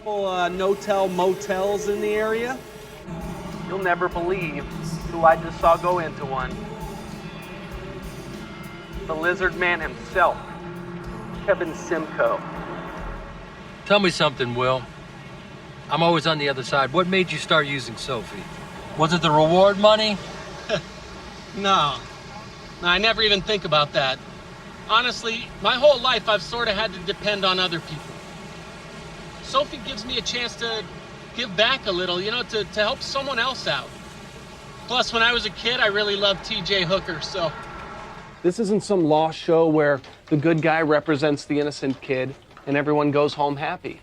couple no-tell motels in the area. You'll never believe who I just saw go into one. The lizard man himself, Kevin Simcoe. Tell me something, Will. I'm always on the other side. What made you start using Sophie? Was it the reward money? No, I never even think about that. Honestly, my whole life I've sort of had to depend on other people. Sophie gives me a chance to give back a little, you know, to help someone else out. Plus, when I was a kid, I really loved T.J. Hooker, so... This isn't some law show where the good guy represents the innocent kid and everyone goes home happy.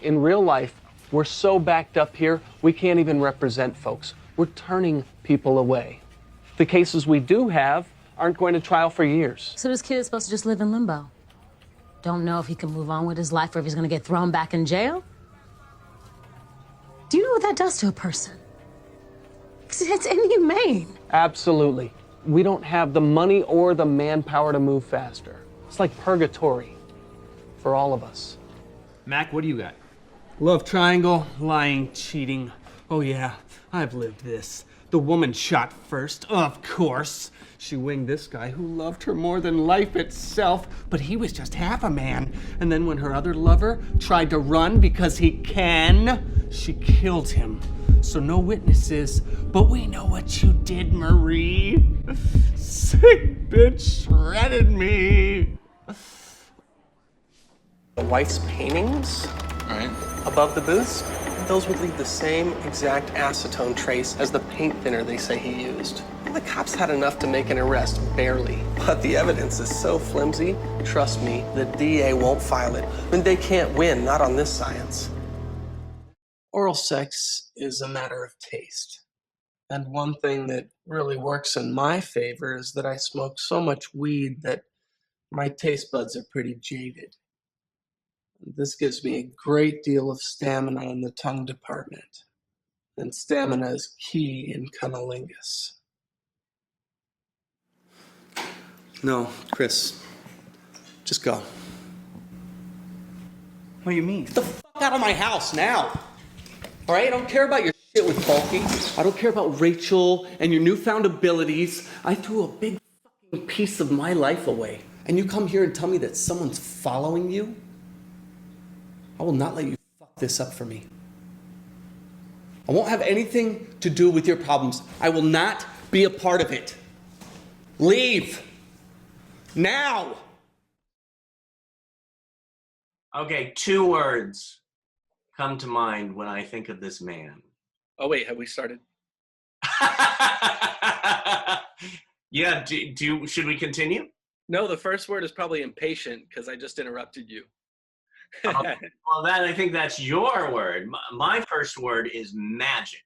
In real life, we're so backed up here, we can't even represent folks. We're turning people away. The cases we do have aren't going to trial for years. So this kid is supposed to just live in limbo? Don't know if he can move on with his life or if he's gonna get thrown back in jail? Do you know what that does to a person? It's inhumane. Absolutely. We don't have the money or the manpower to move faster. It's like purgatory for all of us. Mac, what do you got? Love triangle, lying, cheating. Oh yeah, I've lived this. The woman shot first, of course. She winged this guy who loved her more than life itself, but he was just half a man. And then when her other lover tried to run because he can, she killed him. So no witnesses, but we know what you did, Marie. Sick bitch shredded me. The wife's paintings above the booths, those would leave the same exact acetone trace as the paint thinner they say he used. The cops had enough to make an arrest, barely. But the evidence is so flimsy, trust me, the DA won't file it. And they can't win, not on this science. Oral sex is a matter of taste. And one thing that really works in my favor is that I smoke so much weed that my taste buds are pretty jaded. This gives me a great deal of stamina in the tongue department. And stamina is key in cunnilingus. No, Chris. Just go. What do you mean? Get the fuck out of my house now! Alright? I don't care about your shit with Bulky. I don't care about Rachel and your newfound abilities. I threw a big fucking piece of my life away. And you come here and tell me that someone's following you? I will not let you fuck this up for me. I won't have anything to do with your problems. I will not be a part of it. Leave! Now! Okay, 2 words come to mind when I think of this man. Oh wait, have we started? Yeah, should we continue? No, the first word is probably impatient because I just interrupted you. Well, I think that's your word. My first word is magic.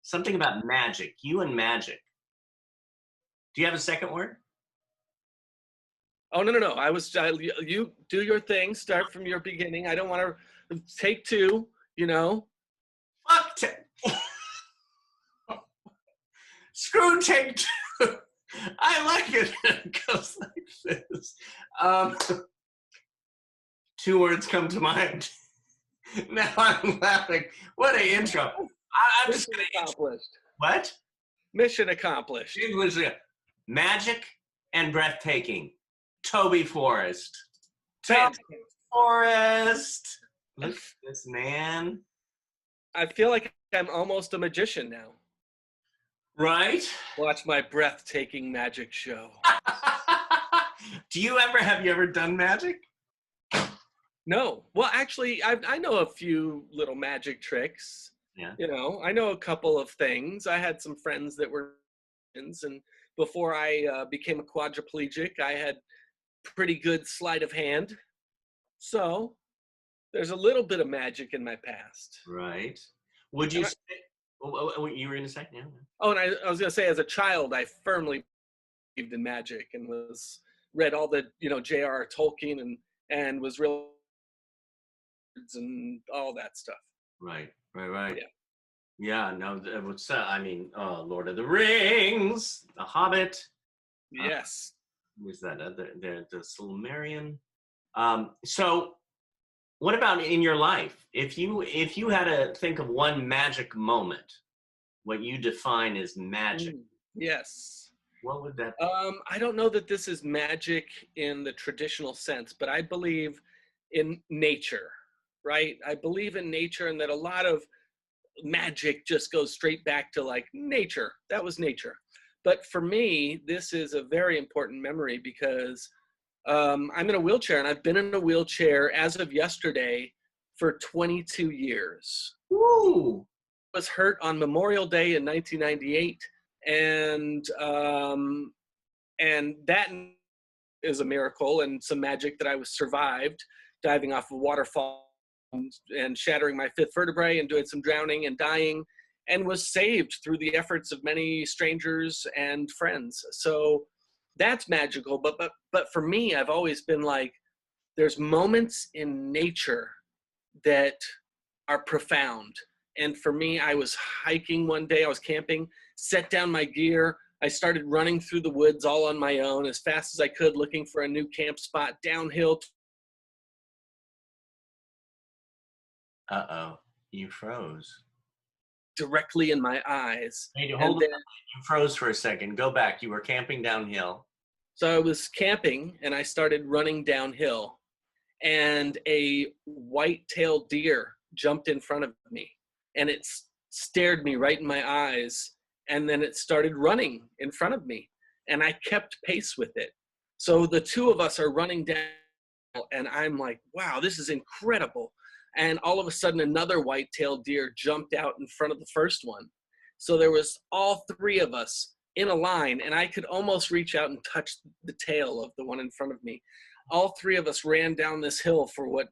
Something about magic. You and magic. Do you have a second word? Oh, no. You do your thing. Start from your beginning. I don't want to take 2, you know. Fuck Screw take 2. I like it. It goes like this. 2 words come to mind. Now I'm laughing. What an intro. I'm just going to accomplished. What? Mission accomplished. Magic and breathtaking. Toby Forrest. Toby Forrest. Look at this man. I feel like I'm almost a magician now. Right? Watch my breathtaking magic show. Have you ever done magic? No. Well, actually, I know a few little magic tricks. Yeah. You know, I know a couple of things. I had some friends that were friends, and before I became a quadriplegic, I had pretty good sleight of hand. So there's a little bit of magic in my past. Right. Would you say, you were going to say? Yeah. Oh, and I was going to say, as a child, I firmly believed in magic and read all the, J.R.R. Tolkien and was real and all that stuff. Right. Yeah. No, Lord of the Rings, The Hobbit. Yes. Was that the Silmarillion? So What about in your life? If you had to think of one magic moment, what you define as magic, Yes. what would that be? I don't know that this is magic in the traditional sense, but I believe in nature, right? I believe in nature, and that a lot of magic just goes straight back to like nature. That was nature. But for me, this is a very important memory because I'm in a wheelchair, and I've been in a wheelchair as of yesterday for 22 years. Woo! I was hurt on Memorial Day in 1998, and that is a miracle and some magic that I was survived, diving off a waterfall and shattering my fifth vertebrae and doing some drowning and dying, and was saved through the efforts of many strangers and friends. So that's magical. But for me, I've always been like, there's moments in nature that are profound. And for me, I was hiking one day, I was camping, set down my gear. I started running through the woods all on my own as fast as I could, looking for a new camp spot downhill. Uh-oh, you froze. Directly in my eyes. Hey, And hold on. then- You froze for a second. Go back. You were camping downhill. So I was camping and I started running downhill, and a white-tailed deer jumped in front of me, and it stared me right in my eyes, and then it started running in front of me, and I kept pace with it. So the two of us are running down, and I'm like, wow, this is incredible. And all of a sudden, another white-tailed deer jumped out in front of the first one. So there was all three of us in a line, and I could almost reach out and touch the tail of the one in front of me. All three of us ran down this hill for what,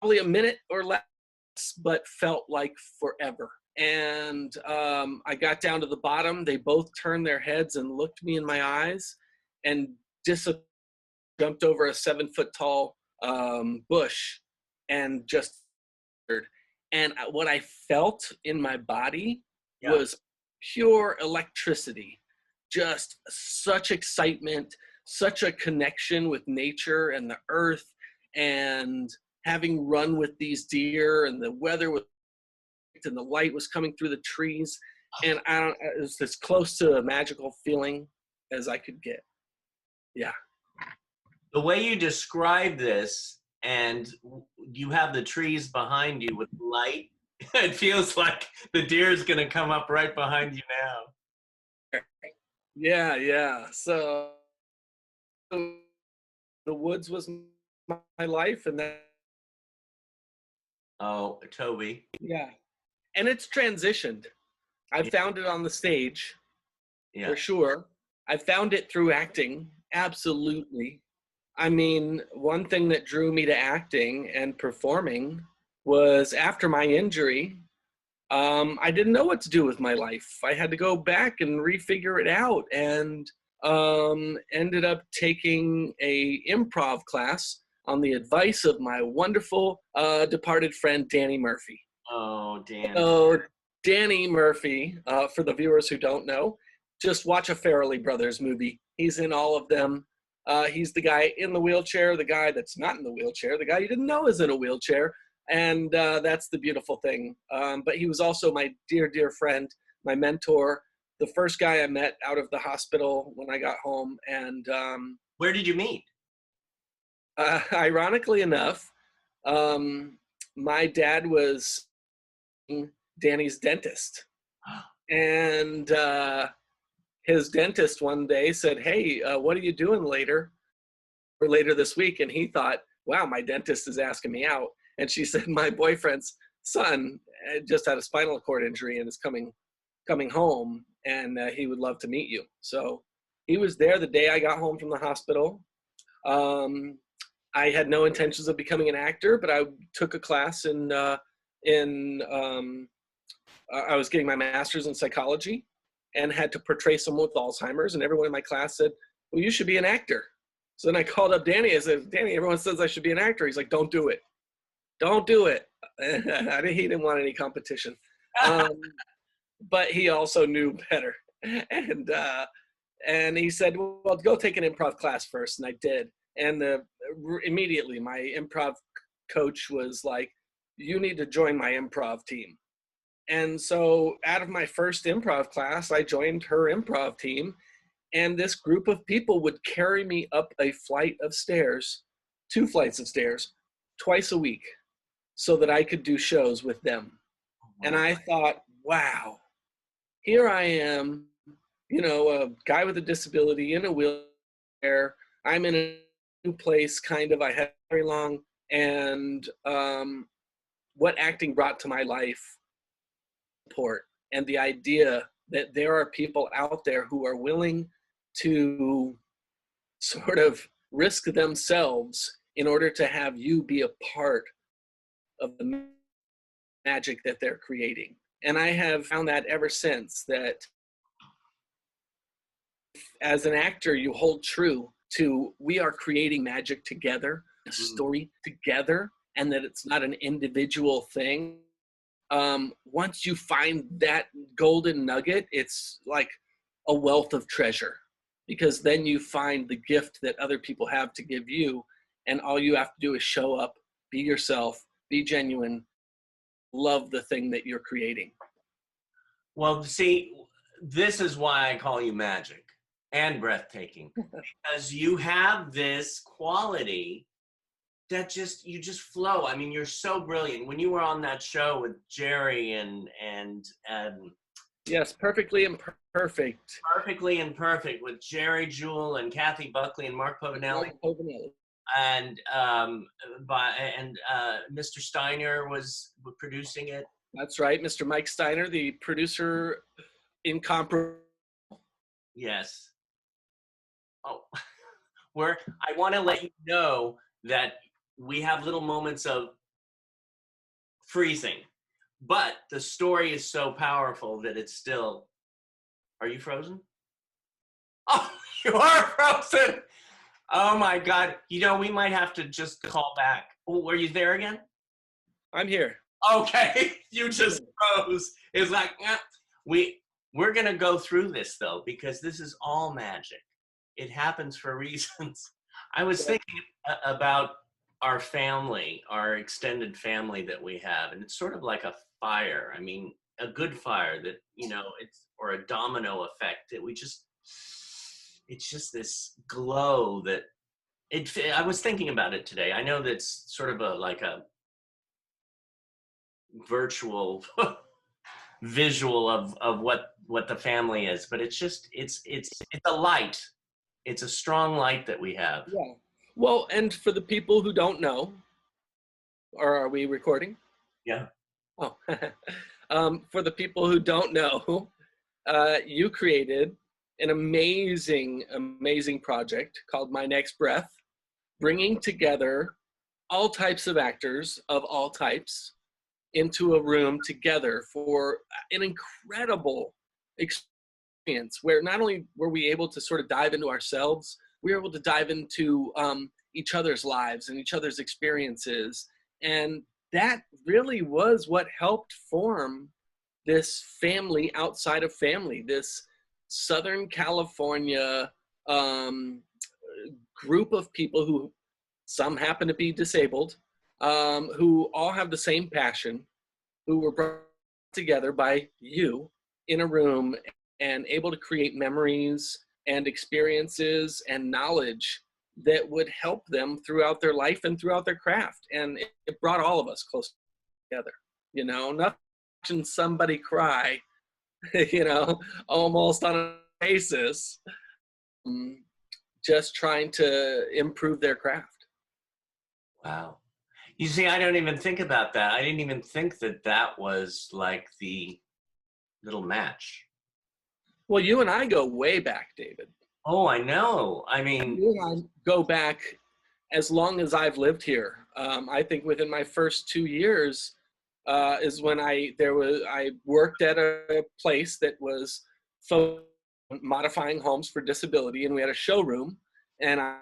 probably a minute or less, but felt like forever. And I got down to the bottom. They both turned their heads and looked me in my eyes, and jumped over a 7-foot-tall bush and just, and what I felt in my body was pure electricity, just such excitement, such a connection with nature and the earth, and having run with these deer, and the weather was, and the light was coming through the trees, and it was as close to a magical feeling as I could get. Yeah. The way you describe this, and you have the trees behind you with light, it feels like the deer is going to come up right behind you now. Yeah. So the woods was my life, and that. Oh, Toby. Yeah. And it's transitioned. I found it on the stage, for sure. I found it through acting, absolutely. I mean, one thing that drew me to acting and performing was after my injury, I didn't know what to do with my life. I had to go back and refigure it out, and ended up taking a improv class on the advice of my wonderful departed friend, Danny Murphy. Oh, Danny. So Danny Murphy, for the viewers who don't know, just watch a Farrelly Brothers movie. He's in all of them. He's the guy in the wheelchair, the guy that's not in the wheelchair, the guy you didn't know is in a wheelchair. And that's the beautiful thing. But he was also my dear, dear friend, my mentor, the first guy I met out of the hospital when I got home. And where did you meet? Ironically enough, my dad was Danny's dentist. And his dentist one day said, hey, what are you doing later this week? And he thought, wow, my dentist is asking me out. And she said, my boyfriend's son just had a spinal cord injury and is coming home, and he would love to meet you. So he was there the day I got home from the hospital. I had no intentions of becoming an actor, but I took a class I was getting my master's in psychology and had to portray someone with Alzheimer's, and everyone in my class said, well, you should be an actor. So then I called up Danny. I said, Danny, everyone says I should be an actor. He's like, don't do it. Don't do it. He didn't want any competition. But he also knew better. And he said, well, go take an improv class first. And I did. And immediately my improv coach was like, you need to join my improv team. And so out of my first improv class, I joined her improv team. And this group of people would carry me up a flight of stairs, 2 flights of stairs, twice a week, so that I could do shows with them. And I thought, wow, here I am, you know, a guy with a disability in a wheelchair. I'm in a new place, kind of. I had very long. And what acting brought to my life, support, and the idea that there are people out there who are willing to sort of risk themselves in order to have you be a part of the magic that they're creating. And I have found that ever since, that as an actor, you hold true to, we are creating magic together, a story together, and that it's not an individual thing. Once you find that golden nugget, it's like a wealth of treasure, because then you find the gift that other people have to give you, and all you have to do is show up, be yourself, be genuine, love the thing that you're creating. Well, see, this is why I call you magic and breathtaking, because you have this quality that you just flow. I mean, you're so brilliant. When you were on that show with Jerry and yes, Perfectly Imperfect. Perfectly Imperfect with Jerry Jewell and Kathy Buckley and Mark Povinelli. And Mr. Steiner was producing it. That's right, Mr. Mike Steiner, the producer, incomparable. Yes. Oh, I want to let you know that we have little moments of freezing, but the story is so powerful that it's still. Are you frozen? Oh, you are frozen. Oh my God. You know, we might have to just call back. Oh, were you there again? I'm here. Okay. You just froze. It's like, we're going to go through this though, because this is all magic. It happens for reasons. I was thinking about our family, our extended family that we have, and it's sort of like a fire. I mean, a good fire that, you know, or a domino effect that it's just this glow that I was thinking about it today. I know that's sort of like a virtual visual of what the family is, but it's a light. It's a strong light that we have. Yeah. Well, and for the people who don't know, or are we recording? Yeah. Oh, for the people who don't know, you created an amazing, amazing project called My Next Breath, bringing together all types of actors of all types into a room together for an incredible experience where not only were we able to sort of dive into ourselves, we were able to dive into each other's lives and each other's experiences. And that really was what helped form this family outside of family, this Southern California group of people who some happen to be disabled, who all have the same passion, who were brought together by you in a room and able to create memories and experiences and knowledge that would help them throughout their life and throughout their craft. And it brought all of us close together, you know, not watching somebody cry, you know, almost on a basis, just trying to improve their craft. Wow. You see, I don't even think about that. I didn't even think that was like the little match. Well, you and I go way back, David. Oh, I know. I mean, You and I go back as long as I've lived here. I think within my first 2 years is when I worked at a place that was modifying homes for disability, and we had a showroom, and I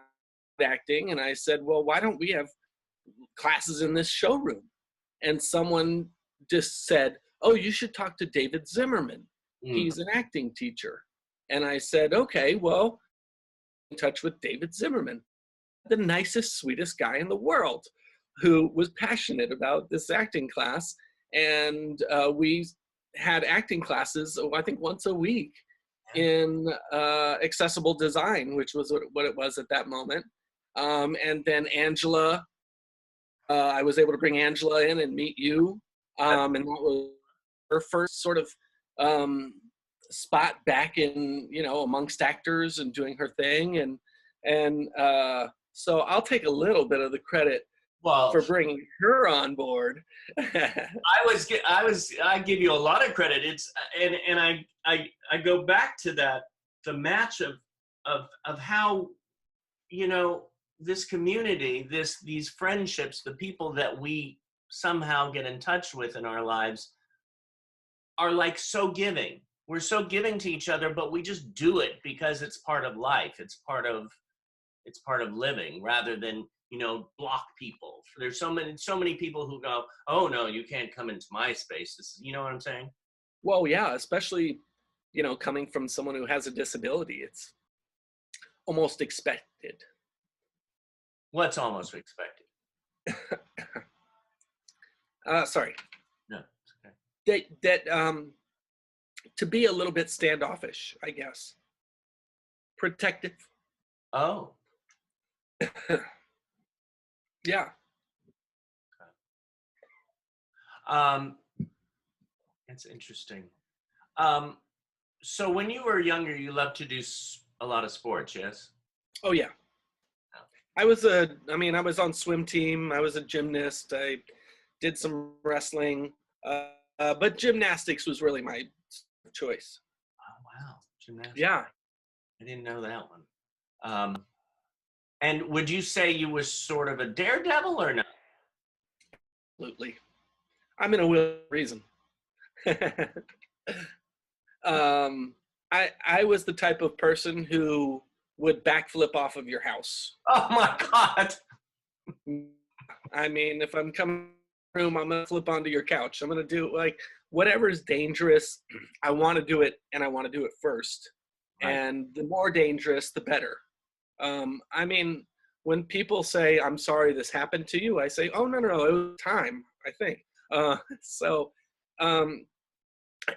was acting, and I said, well, why don't we have classes in this showroom? And someone just said, oh, you should talk to David Zimmerman. He's an acting teacher. And I said, okay, well, in touch with David Zimmerman, the nicest, sweetest guy in the world. who was passionate about this acting class. And we had acting classes, I think once a week in accessible design, which was what it was at that moment. And then Angela, I was able to bring Angela in and meet you. And that was her first sort of spot back in, amongst actors and doing her thing. And so I'll take a little bit of the credit for bringing her on board. I give you a lot of credit. It's and I go back to that, the match of how, this community, these friendships, the people that we somehow get in touch with in our lives are like so giving. We're so giving to each other, but we just do it because it's part of life. It's part of living, rather than, block people. There's so many people who go, oh no, you can't come into my space. You know what I'm saying? Well, yeah, especially, coming from someone who has a disability, it's almost expected. What's almost expected? Sorry. No, it's okay. That to be a little bit standoffish, I guess. Protective. Oh. Yeah. That's interesting. So when you were younger, you loved to do a lot of sports, yes? Oh yeah. I was on swim team. I was a gymnast. I did some wrestling, but gymnastics was really my choice. Oh wow, gymnastics. Yeah. I didn't know that one. And would you say you was sort of a daredevil or not? Absolutely. I'm in a will reason. I was the type of person who would backflip off of your house. Oh my God. I mean, if I'm coming to the room, I'm going to flip onto your couch. I'm going to do whatever is dangerous. I want to do it, and I want to do it first. Right. And the more dangerous, the better. I mean, when people say, I'm sorry this happened to you, I say, oh, no, it was time, I think.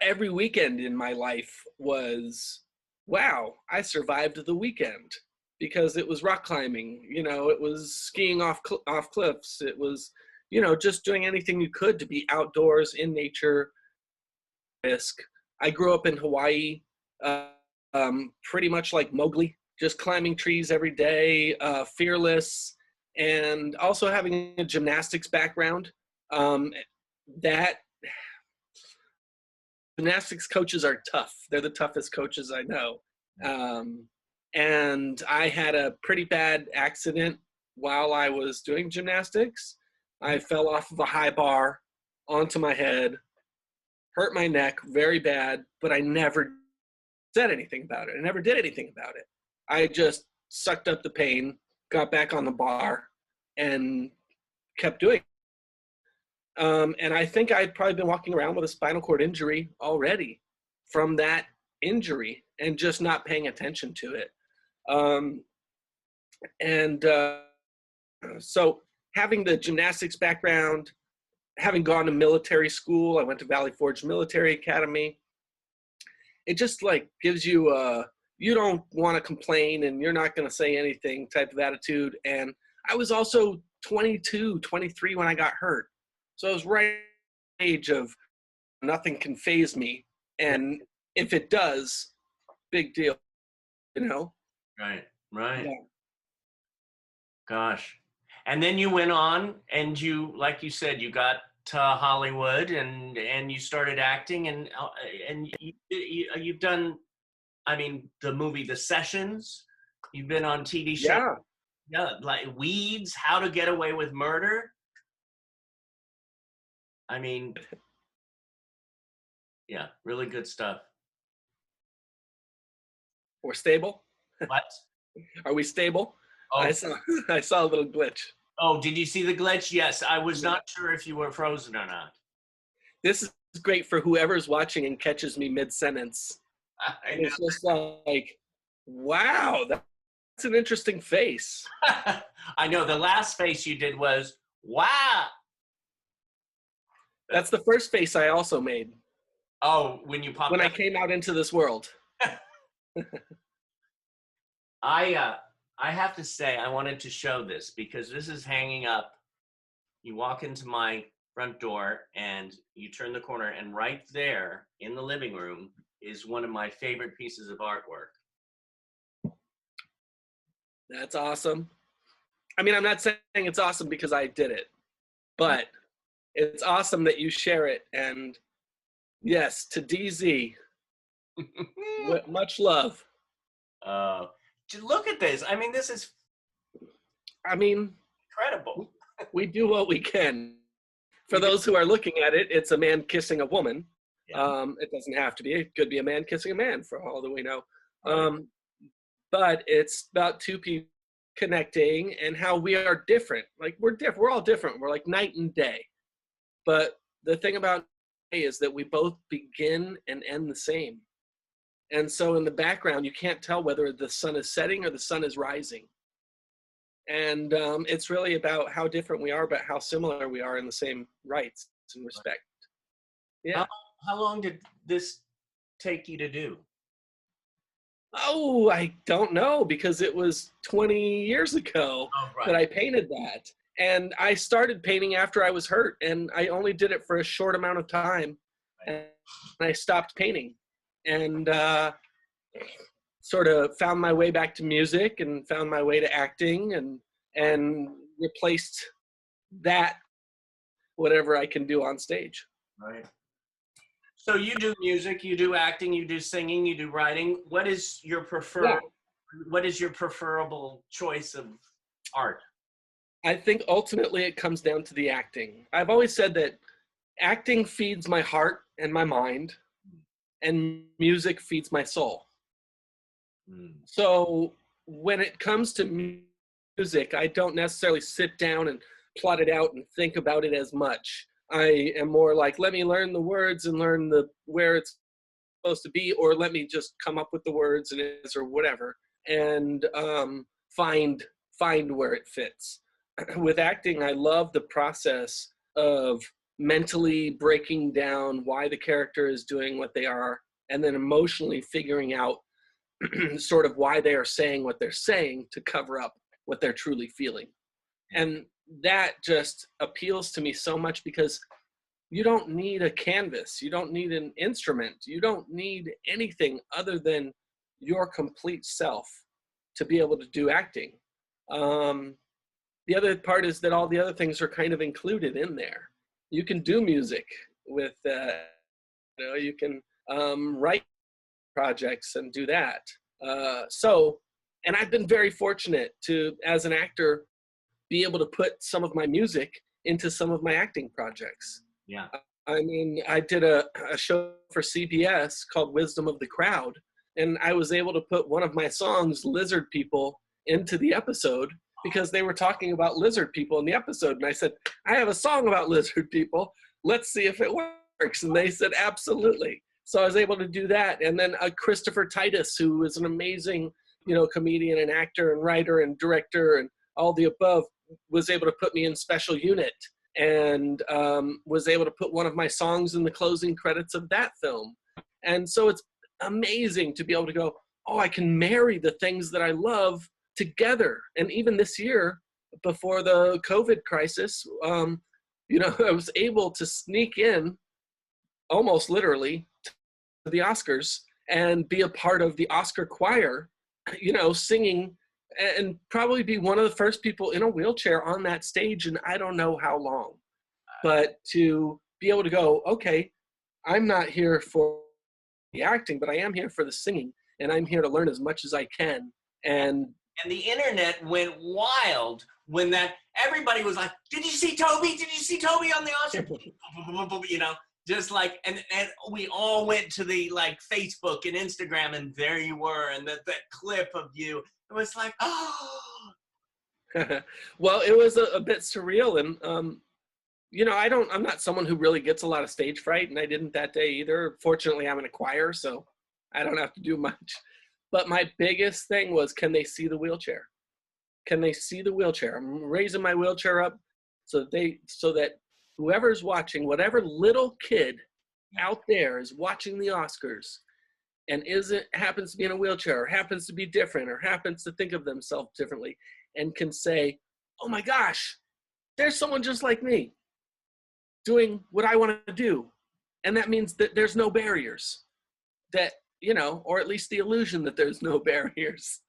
Every weekend in my life was, wow, I survived the weekend, because it was rock climbing, it was skiing off cliffs. It was, just doing anything you could to be outdoors in nature. I grew up in Hawaii, pretty much like Mowgli, just climbing trees every day, fearless, and also having a gymnastics background. Gymnastics coaches are tough. They're the toughest coaches I know. And I had a pretty bad accident while I was doing gymnastics. I fell off of a high bar onto my head, hurt my neck very bad, but I never said anything about it. I never did anything about it. I just sucked up the pain, got back on the bar, and kept doing it. And I think I'd probably been walking around with a spinal cord injury already from that injury and just not paying attention to it. So having the gymnastics background, having gone to military school, I went to Valley Forge Military Academy. It just gives you you don't want to complain and you're not going to say anything type of attitude. And I was also 22, 23 when I got hurt. So I was right at the age of nothing can faze me. And if it does, big deal, Right. Yeah. Gosh. And then you went on and you, like you said, you got to Hollywood and you started acting and you've done, the movie The Sessions. You've been on TV shows. Yeah, like Weeds, How to Get Away with Murder. Yeah, really good stuff. We're stable? What? Are we stable? Oh. I saw a little glitch. Oh, did you see the glitch? Yes, I was not sure if you were frozen or not. This is great for whoever's watching and catches me mid-sentence. It's just wow, that's an interesting face. I know, the last face you did was, Wow. That's the first face I also made Oh, when you popped when I up. came out into this world. I have to say I wanted to show this because this is hanging up. You walk into my front door and you turn the corner, and right there in the living room is one of my favorite pieces of artwork. That's awesome. I mean, I'm not saying it's awesome because I did it, but it's awesome that you share it. And yes, to DZ, much love. Look at this. I mean, this is I mean, incredible. we do what we can. For those who are looking at it, it's a man kissing a woman. Yeah. It doesn't have to be. It could be a man kissing a man for all that we know. Right. But it's about two people connecting and how we are different. Like we're different. We're all different. We're like night and day. But the thing about it is that we both begin and end the same. And so in the background, you can't tell whether the sun is setting or the sun is rising. And it's really about how different we are, but how similar we are in the same rights and respect. Yeah. How long did this take you to do? Oh, I don't know, because it was 20 years ago that I painted that. And I started painting after I was hurt, and I only did it for a short amount of time. And I stopped painting and sort of found my way back to music and found my way to acting and replaced that whatever I can do on stage. Right. So you do music, you do acting, you do singing, you do writing. What is your What is your preferable choice of art? I think ultimately it comes down to the acting. I've always said that acting feeds my heart and my mind, and music feeds my soul. So when it comes to music, I don't necessarily sit down and plot it out and think about it as much. I am more like, let me learn the words and learn where it's supposed to be, or let me just come up with the words and it is, or whatever, and find where it fits. With acting, I love the process of mentally breaking down why the character is doing what they are, and then emotionally figuring out sort of why they are saying what they're saying to cover up what they're truly feeling. And that just appeals to me so much, because you don't need a canvas, you don't need an instrument, you don't need anything other than your complete self to be able to do acting. The other part is that all the other things are kind of included in there. You can do music with, you can write projects and do that. And I've been very fortunate to, as an actor, be able to put some of my music into some of my acting projects. Yeah. I mean, I did a show for CBS called Wisdom of the Crowd, and I was able to put one of my songs, Lizard People, into the episode because they were talking about lizard people in the episode. And I said, I have a song about lizard people. Let's see if it works. And they said, absolutely. So I was able to do that. And then Christopher Titus, who is an amazing, comedian and actor and writer and director and all the above, was able to put me in Special Unit and was able to put one of my songs in the closing credits of that film. And so it's amazing to be able to go, oh, I can marry the things that I love together. And even this year, before the COVID crisis, I was able to sneak in, almost literally, to the Oscars and be a part of the Oscar choir, singing, and probably be one of the first people in a wheelchair on that stage in I don't know how long. But to be able to go, okay, I'm not here for the acting, but I am here for the singing, and I'm here to learn as much as I can. And the internet went wild when everybody was like, did you see Toby? Did you see Toby on the Oscar? Just like, and we all went to the Facebook and Instagram, and there you were, and that clip of you, it was like, oh. Well, it was a bit surreal, and I'm not someone who really gets a lot of stage fright, and I didn't that day either. Fortunately, I'm in a choir, so I don't have to do much. But my biggest thing was, can they see the wheelchair? Can they see the wheelchair? I'm raising my wheelchair up. so that whoever's watching, whatever little kid out there is watching the Oscars and happens to be in a wheelchair or happens to be different or happens to think of themselves differently and can say, oh my gosh, there's someone just like me doing what I want to do. And that means that there's no barriers, that, you know, or at least the illusion that there's no barriers.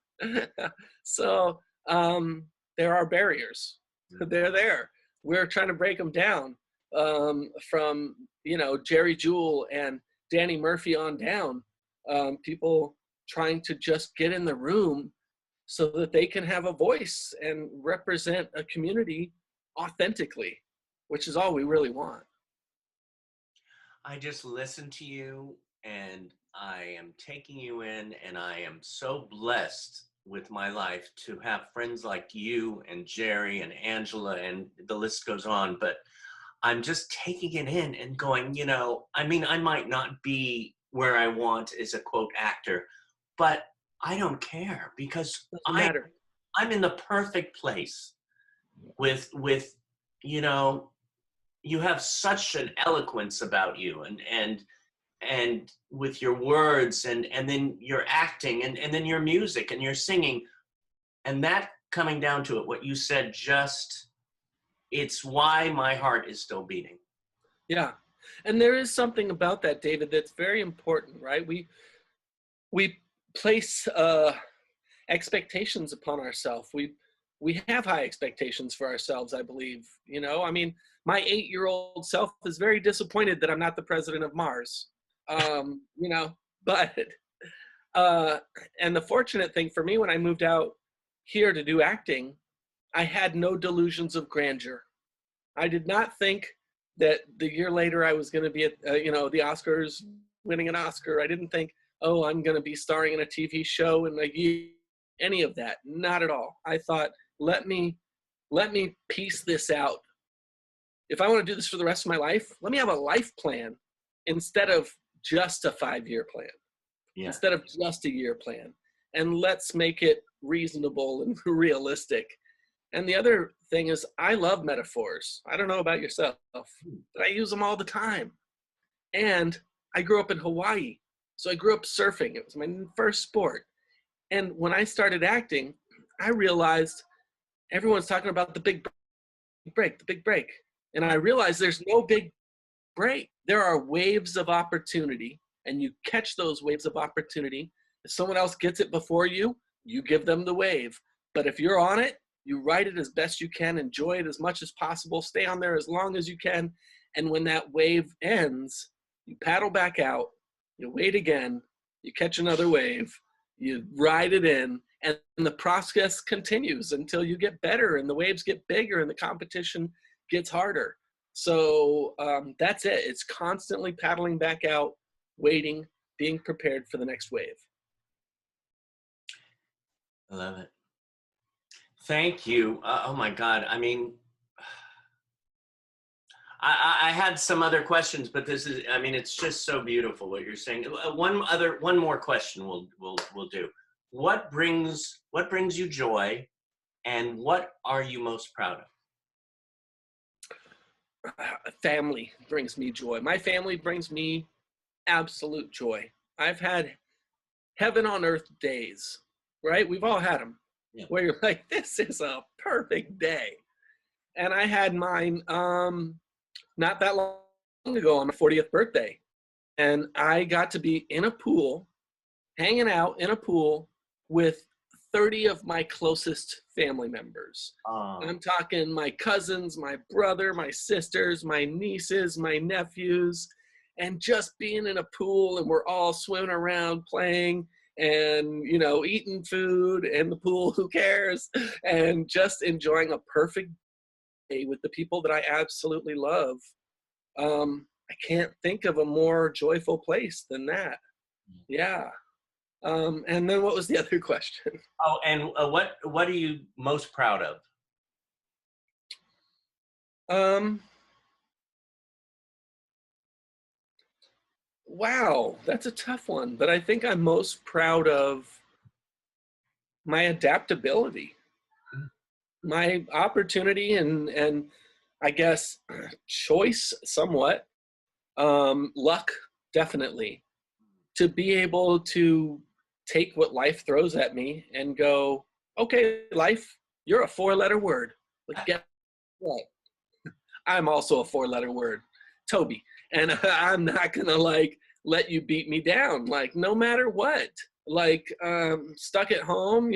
So there are barriers. They're there. We're trying to break them down, from, you know, Jerry Jewell and Danny Murphy on down. People trying to just get in the room so that they can have a voice and represent a community authentically, which is all we really want. I just listened to you and I am taking you in, and I am so blessed with my life to have friends like you and Jerry and Angela, and the list goes on, but I'm just taking it in and going, you know, I mean, I might not be where I want as a quote actor, but I don't care, because I'm in the perfect place with, you know, you have such an eloquence about you, and with your words, and then your acting, and then your music and your singing, and that coming down to it, what you said, just, it's why my heart is still beating. Yeah. And there is something about that, David, that's very important, right? We place expectations upon ourselves. We have high expectations for ourselves, I believe. You know, I mean, my 8-year-old self is very disappointed that I'm not the president of Mars. You know, but and the fortunate thing for me, when I moved out here to do acting, I had no delusions of grandeur. I did not think that the year later I was going to be at, you know, the Oscars, winning an Oscar. I didn't think, oh, I'm going to be starring in a TV show in a year. Any of that, not at all. I thought, let me piece this out. If I want to do this for the rest of my life, let me have a life plan instead of just a 5-year plan, instead of just a year plan. And let's make it reasonable and realistic. And the other thing is, I love metaphors. I don't know about yourself, but I use them all the time. And I grew up in Hawaii, so I grew up surfing. It was my first sport. And when I started acting, I realized everyone's talking about the big break, the big break. And I realized there's no big break. There are waves of opportunity, and you catch those waves of opportunity. If someone else gets it before you, you give them the wave. But if you're on it, you ride it as best you can, enjoy it as much as possible, stay on there as long as you can. And when that wave ends, you paddle back out, you wait again, you catch another wave, you ride it in, and the process continues until you get better and the waves get bigger and the competition gets harder. So that's it. It's constantly paddling back out, waiting, being prepared for the next wave. I love it. Thank you. Oh my God. I mean, I had some other questions, but this is, I mean, it's just so beautiful what you're saying. One more question we'll do. What brings you joy, and what are you most proud of? Family brings me joy. My family brings me absolute joy. I've had heaven on earth days, right? We've all had them. Yeah. Where you're like, this is a perfect day. And I had mine not that long ago on my 40th birthday. And I got to be in a pool, hanging out in a pool with 30 of my closest family members. I'm talking my cousins, my brother, my sisters, my nieces, my nephews, and just being in a pool, and we're all swimming around playing and, you know, eating food in the pool, who cares, and just enjoying a perfect day with the people that I absolutely love. I can't think of a more joyful place than that. Yeah. And then what was the other question? Oh, and what are you most proud of? Wow, that's a tough one, but I think I'm most proud of my adaptability, my opportunity and I guess, choice somewhat, luck definitely, to be able to take what life throws at me and go, okay, life, you're a 4-letter word. Like, get what? I'm also a 4-letter word, Toby, and I'm not gonna like let you beat me down, like no matter what. Like stuck at home,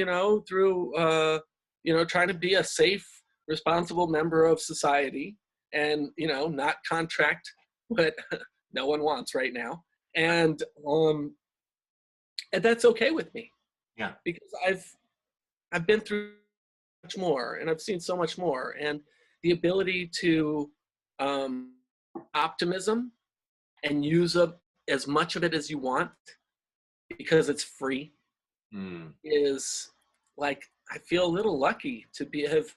through trying to be a safe, responsible member of society, and not contract what no one wants right now, and that's okay with me. Yeah. Because I've been through much more, and I've seen so much more, and the ability to optimism and use up as much of it as you want because it's free is like, I feel a little lucky to have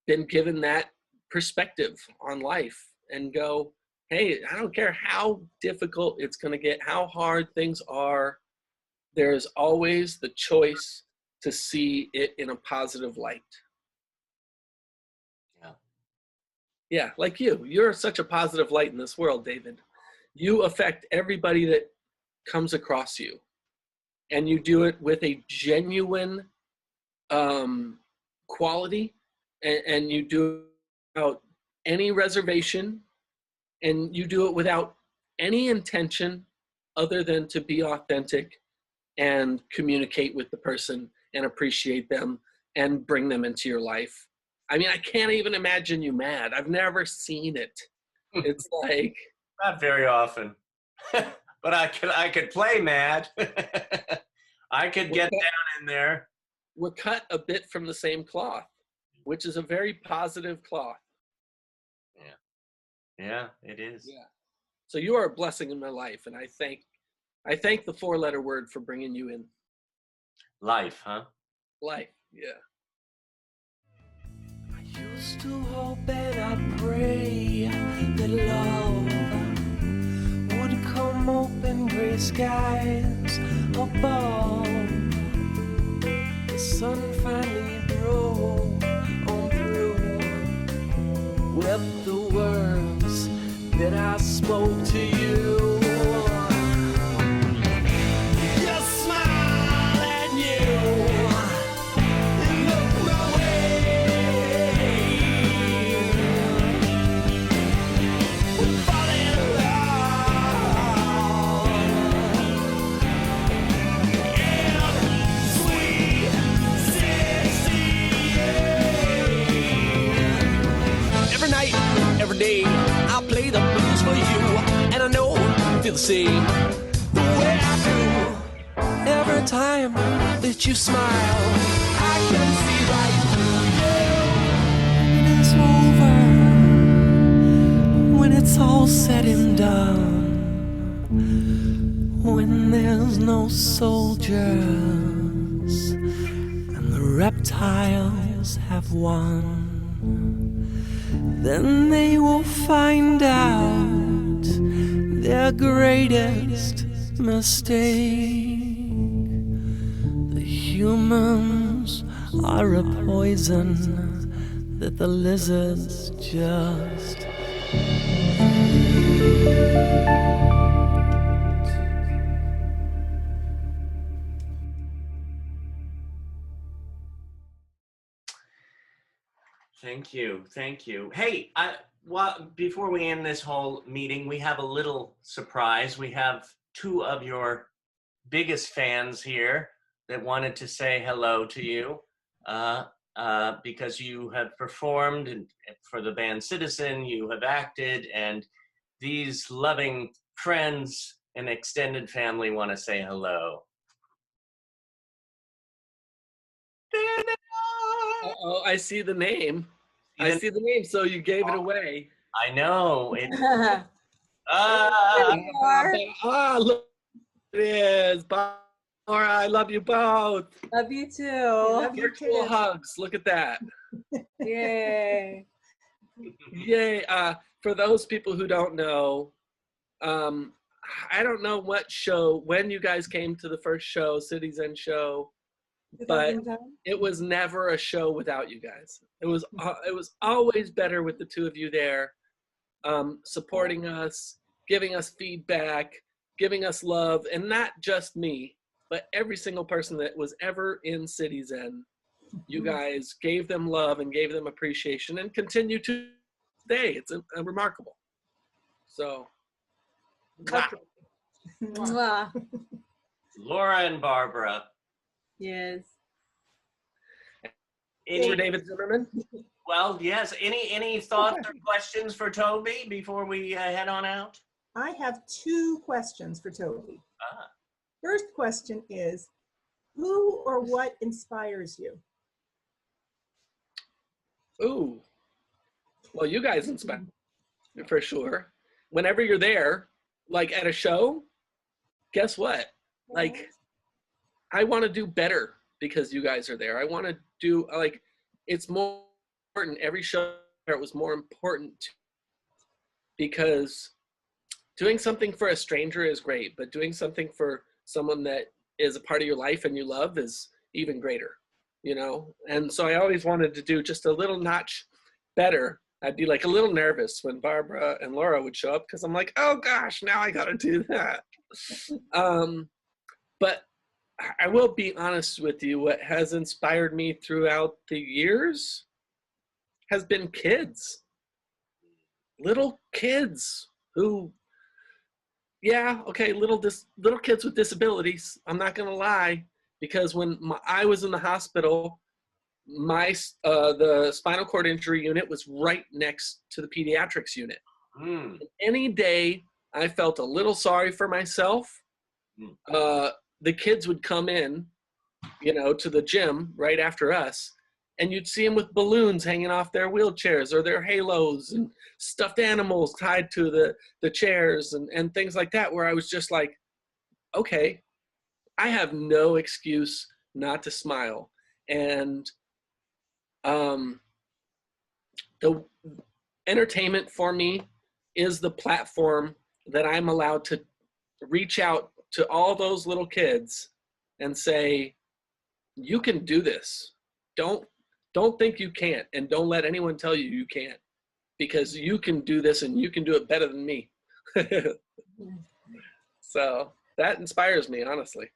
been given that perspective on life and go, hey, I don't care how difficult it's going to get, how hard things are, there's always the choice to see it in a positive light. Yeah, like you're such a positive light in this world, David. You affect everybody that comes across you, and you do it with a genuine quality, and you do it without any reservation, and you do it without any intention other than to be authentic and communicate with the person and appreciate them and bring them into your life. I mean, I can't even imagine you mad. I've never seen it. It's like, Not very often, but I could play mad. I could get down in there. we're cut a bit from the same cloth, which is a very positive cloth. Yeah, it is. Yeah. So you are a blessing in my life, and I thank the 4-letter word for bringing you in. Life, huh? Life, yeah. Used to hope and I'd pray that love would come open gray skies above. The sun finally broke on through with the words that I spoke to you. Just smile and you look away. Fall in love in sweet 68. Every night, every day, I'll play the blues for you, and I know you feel the same the way I do. Every time that you smile, I can see right through you. It is over when it's all said and done, when there's no soldiers and the reptiles have won. Then they will find out their greatest mistake. The humans are a poison that the lizards just Thank you. Hey, before we end this whole meeting, we have a little surprise. We have 2 of your biggest fans here that wanted to say hello to you because you have performed for the band Citizen, you have acted, and these loving friends and extended family want to say hello. Uh-oh, I see the name. So you gave it away. I know. Look, it is. Laura, I love you both. Love you too. Virtual hugs. Look at that. Yay. Yay. For those people who don't know, I don't know what show, when you guys came to the first show, Cities End show, but 2010? it was never a show without you guys. It was always better with the two of you there, supporting us, giving us feedback, giving us love, and not just me, but every single person that was ever in City Zen. You guys gave them love and gave them appreciation, and continue to today. It's remarkable. So, Mwah. Laura and Barbara. Yes. for David Zimmerman. Well, yes. Any thoughts or questions for Toby before we head on out? I have 2 questions for Toby. Ah. First question is, who or what inspires you? Ooh. Well, you guys inspire me for sure. Whenever you're there, like at a show, guess what? Like, I want to do better because you guys are there. I want to do, like, it's more important. Every show it was more important because doing something for a stranger is great, but doing something for someone that is a part of your life and you love is even greater, you know? And so I always wanted to do just a little notch better. I'd be like a little nervous when Barbara and Laura would show up because I'm like, oh gosh, now I got to do that. But I will be honest with you, what has inspired me throughout the years has been kids, little kids who, yeah, okay, little kids with disabilities. I'm not gonna lie, because when I was in the hospital, the spinal cord injury unit was right next to the pediatrics unit. Mm. Any day I felt a little sorry for myself, the kids would come in, you know, to the gym right after us, and you'd see them with balloons hanging off their wheelchairs or their halos and stuffed animals tied to the chairs and things like that, where I was just like, okay, I have no excuse not to smile. And the entertainment for me is the platform that I'm allowed to reach out to all those little kids and say, you can do this. Don't think you can't, and don't let anyone tell you you can't, because you can do this and you can do it better than me. So that inspires me, honestly.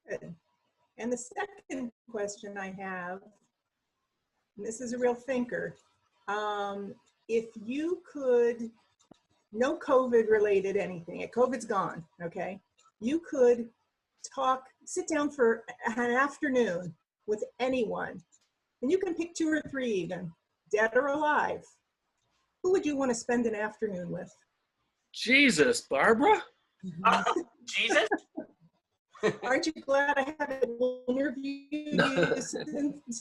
Good. And the second question I have, and this is a real thinker, if you could, no COVID related anything, COVID's gone, okay? You could sit down for an afternoon with anyone, and you can pick 2 or 3 even, dead or alive. Who would you want to spend an afternoon with? Jesus, Barbara? Jesus? Aren't you glad I haven't interviewed you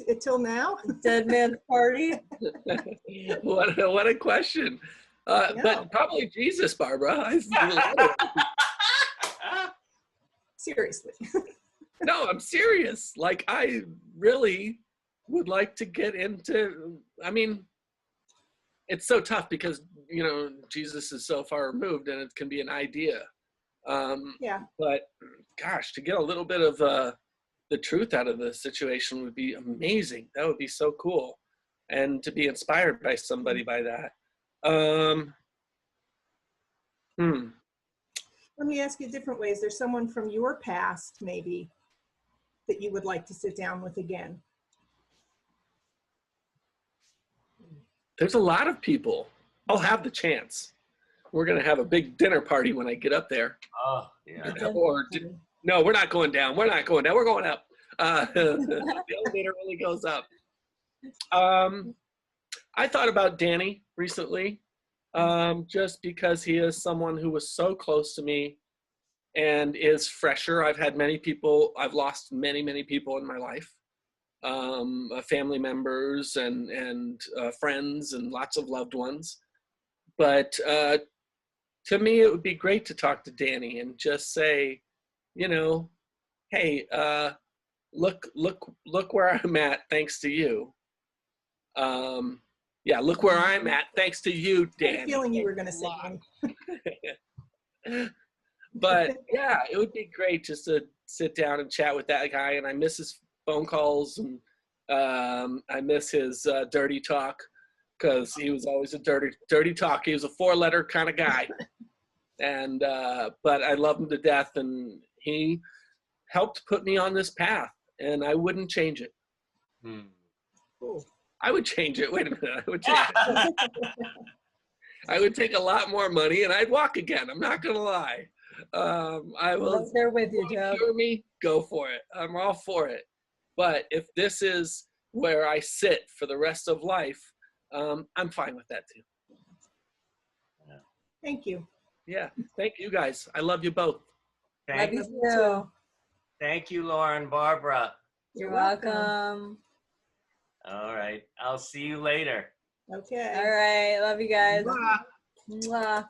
until now? Dead man's party. What a question. But probably Jesus, Barbara. Seriously. No, I'm serious. Like, I really would like to get into, I mean, it's so tough because, you know, Jesus is so far removed and it can be an idea. Yeah. But gosh, to get a little bit of the truth out of the situation would be amazing. That would be so cool. And to be inspired by somebody by that. Let me ask you different ways. There's someone from your past, maybe, that you would like to sit down with again. There's a lot of people. I'll have the chance. We're going to have a big dinner party when I get up there. Oh, yeah. No, we're not going down. We're not going down. We're going up. The elevator only goes up. I thought about Danny recently, just because he is someone who was so close to me and is fresher. I've lost many, many people in my life, family members and friends and lots of loved ones. But to me, it would be great to talk to Danny and just say, you know, hey, look where I'm at, thanks to you. Yeah, look where I'm at, thanks to you, Danny. I had a feeling you were going to say But yeah, it would be great just to sit down and chat with that guy. And I miss phone calls, and I miss his dirty talk, because he was always a dirty talk. He was a 4-letter kind of guy, and but I love him to death, and he helped put me on this path, and I wouldn't change it. Cool. I would change it. Wait a minute. I would change it. I would take a lot more money, and I'd walk again. I'm not going to lie. I will. Right there with you, Joe. Cure me, go for it. I'm all for it. But if this is where I sit for the rest of life, I'm fine with that too. Thank you. Yeah. Thank you guys. I love you both. Love you too. Thank you, Lauren, Barbara. You're welcome. All right. I'll see you later. Okay. All right. Love you guys. Mwah.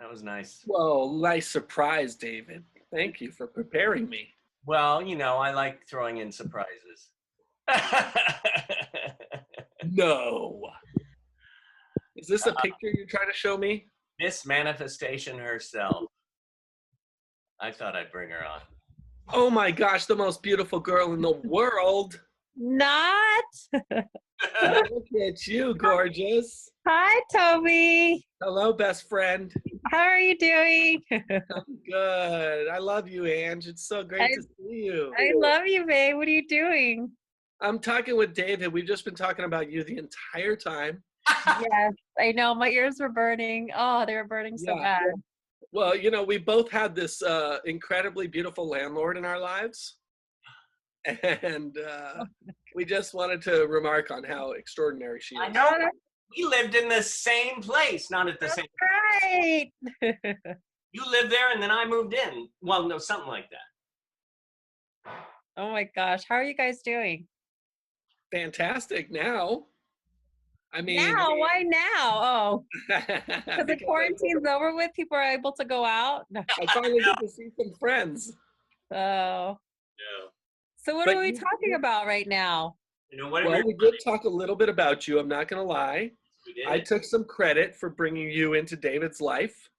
That was nice. Well, nice surprise, David. Thank you for preparing me. Well, you know, I like throwing in surprises. No. Is this a picture you're trying to show me? Miss Manifestation herself. I thought I'd bring her on. Oh my gosh, the most beautiful girl in the world. Not. Look at you, gorgeous. Hi, Toby. Hello, best friend. How are you doing? I'm good. I love you, Ange. It's so great to see you. I love you, babe. What are you doing? I'm talking with David. We've just been talking about you the entire time. Yes, I know. My ears were burning. Oh, they were burning so bad. Well, you know, we both had this incredibly beautiful landlord in our lives. And we just wanted to remark on how extraordinary she is. I know. We lived in the same place, not at the same Right. You lived there and then I moved in. Well, no, something like that. Oh my gosh. How are you guys doing? Fantastic now. I mean, now? Why now? Oh, because the quarantine's over with. People are able to go out. No. I finally get to see some friends. Oh. Yeah. So what are we talking about right now? You know what? Well, we did talk a little bit about you. I'm not going to lie. We did. I took some credit for bringing you into David's life.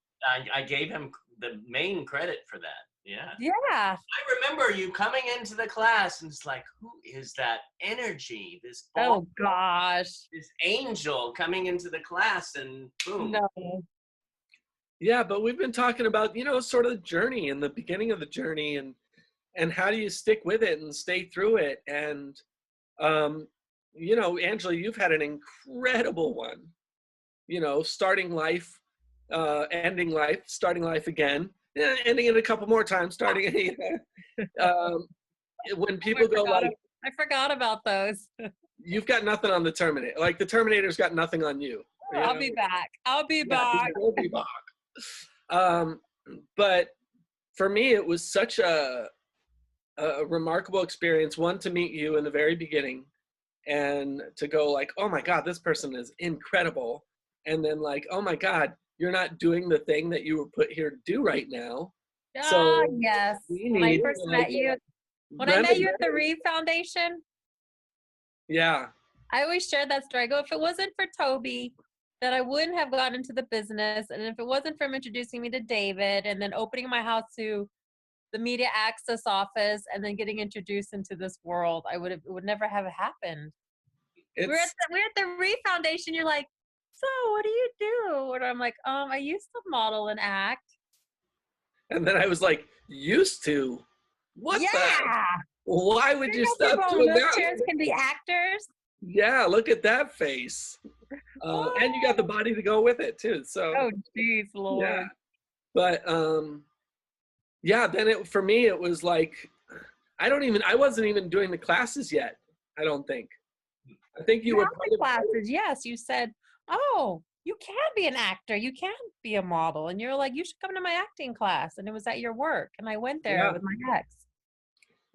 I gave him the main credit for that. Yeah. Yeah. I remember you coming into the class and it's like, who is that energy? This Oh gosh. This angel coming into the class and boom. No. Yeah, but we've been talking about, you know, sort of the journey and the beginning of the journey, and how do you stick with it and stay through it. And, you know, Angela, you've had an incredible one, you know, starting life, ending life, starting life again, ending it a couple more times, starting it. When people go like, I forgot about those. you've got nothing on the Terminator. Like the Terminator's got nothing on you. I'll be back. I'll be back. We'll be back. But for me, it was such a remarkable experience. One, to meet you in the very beginning, and to go like, oh my God, this person is incredible. And then like, oh my God, you're not doing the thing that you were put here to do right now. So yes. When I first met you, when I met you at the Reeve Foundation. Yeah. I always shared that story. I go, if it wasn't for Toby, that I wouldn't have gotten into the business. And if it wasn't for him introducing me to David and then opening my house to the media access office and then getting introduced into this world, it would never have happened. We're at the Reeve Foundation. You're like, so what do you do? And I'm like, I used to model and act. And then I was like, used to? What yeah. the? Why would you stop people doing in that? wheelchairs can be actors. Yeah, look at that face. And you got the body to go with it too. So. Oh, geez, Lord. Yeah. But yeah, then for me it was like, I wasn't even doing the classes yet. I don't think. I think you were part of classes. Yes, you said, oh, you can be an actor. You can be a model. And you're like, you should come to my acting class. And it was at your work. And I went there with my ex.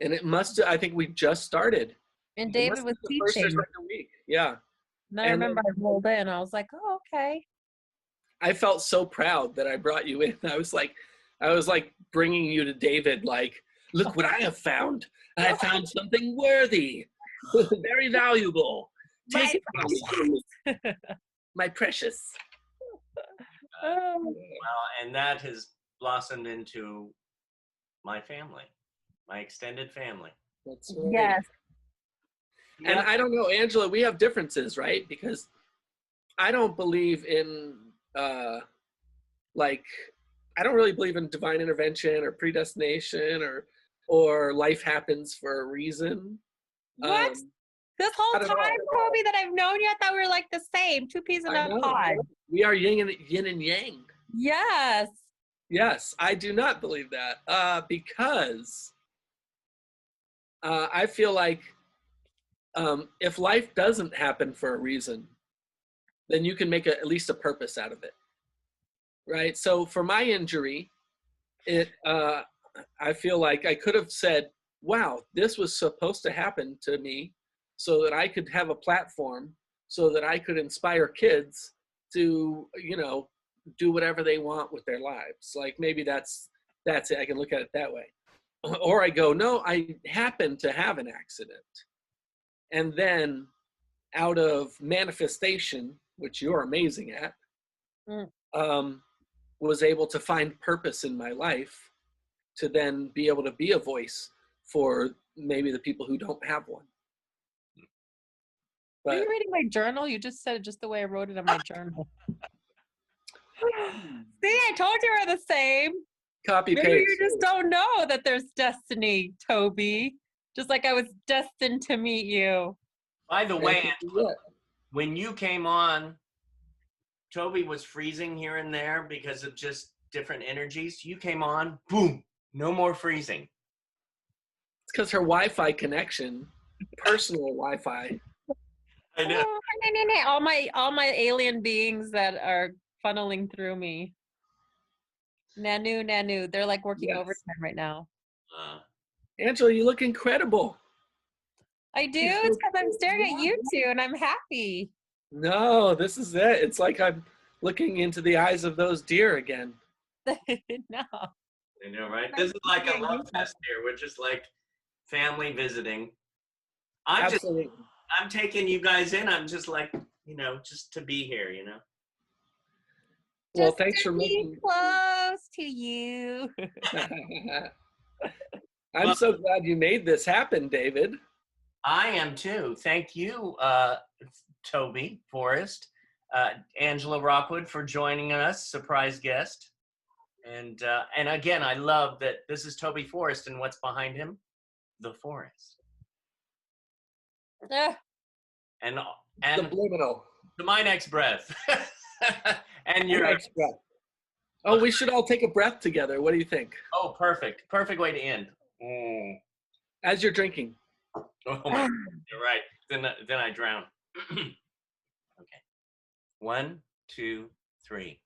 And I think we just started. And David was teaching. First or second week. Yeah. And I remember I rolled in. I was like, oh, okay. I felt so proud that I brought you in. I was like bringing you to David, like, look what I have found. I found something worthy, very valuable. Take it from me. My precious. Well, and that has blossomed into my family, my extended family. That's right. Yes. And I don't know, Angela, we have differences, right? Because I don't believe in, like, I don't really believe in divine intervention or predestination or life happens for a reason. What? This whole I don't know. time, Toby, that I've known you, I thought we were like the same, two peas in I a know. pod. We are yin and yang. Yes. Yes, I do not believe that because I feel like if life doesn't happen for a reason, then you can make at least a purpose out of it, right? So for my injury, I feel like I could have said, wow, this was supposed to happen to me so that I could have a platform so that I could inspire kids to, do whatever they want with their lives. Like maybe that's it. I can look at it that way. Or I go, no, I happened to have an accident. And then out of manifestation, which you're amazing at, was able to find purpose in my life to then be able to be a voice for maybe the people who don't have one. Are you reading my journal? You just said it just the way I wrote it in my journal. See, I told you we're the same. Copy Maybe paste. you just don't know that there's destiny, Toby. Just like I was destined to meet you. By the way, Angela, when you came on, Toby was freezing here and there because of just different energies. You came on, boom, no more freezing. It's because her Wi-Fi connection, personal Wi-Fi. I know. All my alien beings that are funneling through me. Nanu. They're like working overtime right now. Angela, you look incredible. I do. It's because I'm staring at you two and I'm happy. No, this is it. It's like I'm looking into the eyes of those deer again. No. I know, right? This is like a love fest here. We're just like family visiting. I'm taking you guys in. I'm just like, just to be here, Well, Just thanks to for be making close to you. I'm so glad you made this happen, David. I am too. Thank you, Toby Forrest, Angela Rockwood for joining us, surprise guest. And again, I love that this is Toby Forrest, and what's behind him? The forest. And subliminal. To my next breath. And your next breath. Oh, we should all take a breath together. What do you think? Oh, perfect. Perfect way to end. As you're drinking. Oh my, you're right. Then I drown. Okay. 1, 2, 3.